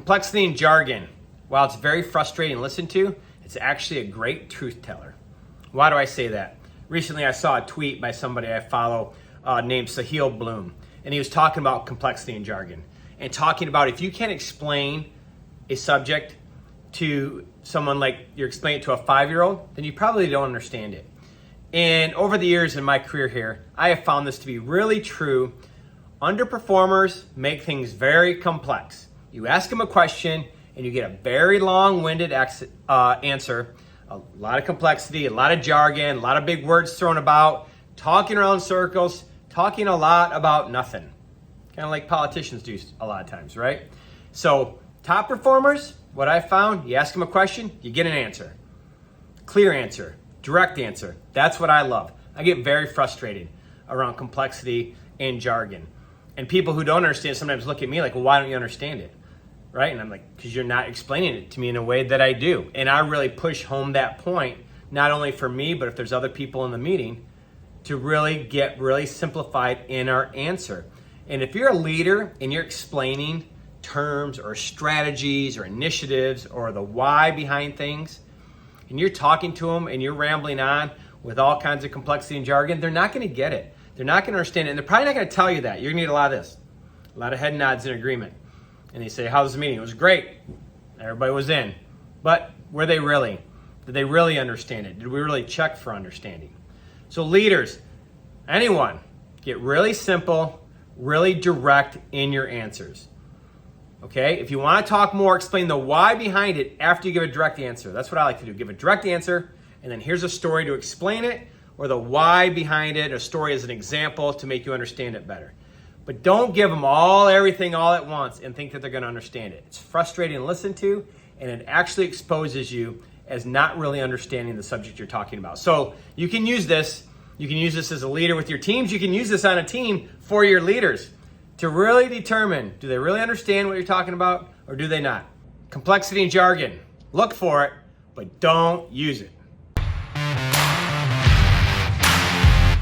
Complexity and jargon. While it's very frustrating to listen to, it's actually a great truth teller. Why do I say that? Recently, I saw a tweet by somebody I follow named Sahil Bloom, and he was talking about complexity and jargon and talking about if you can't explain a subject to someone like you're explaining it to a 5-year-old, then you probably don't understand it. And over the years in my career here, I have found this to be really true. Underperformers make things very complex. You ask them a question and you get a very long-winded answer, a lot of complexity, a lot of jargon, a lot of big words thrown about, talking around circles, talking a lot about nothing. Kind of like politicians do a lot of times, right? So top performers, what I found, you ask them a question, you get an answer. Clear answer, direct answer. That's what I love. I get very frustrated around complexity and jargon. And people who don't understand sometimes look at me like, well, why don't you understand it? Right? And I'm like, because you're not explaining it to me in a way that I do. And I really push home that point, not only for me, but if there's other people in the meeting, to really get really simplified in our answer. And if you're a leader and you're explaining terms or strategies or initiatives or the why behind things, and you're talking to them and you're rambling on with all kinds of complexity and jargon, they're not going to get it. They're not going to understand it. And they're probably not going to tell you that. You're going to need a lot of this, a lot of head nods in agreement. And they say, how was the meeting? It was great. Everybody was in. But were they really? Did they really understand it? Did we really check for understanding? So leaders, anyone, get really simple, really direct in your answers. Okay? If you want to talk more, explain the why behind it after you give a direct answer. That's what I like to do. Give a direct answer, and then here's a story to explain it, or the why behind it, a story as an example to make you understand it better. But don't give them everything all at once and think that they're going to understand it. It's frustrating to listen to, and it actually exposes you as not really understanding the subject you're talking about. So you can use this. You can use this as a leader with your teams. You can use this on a team for your leaders to really determine, do they really understand what you're talking about or do they not? Complexity and jargon. Look for it, but don't use it.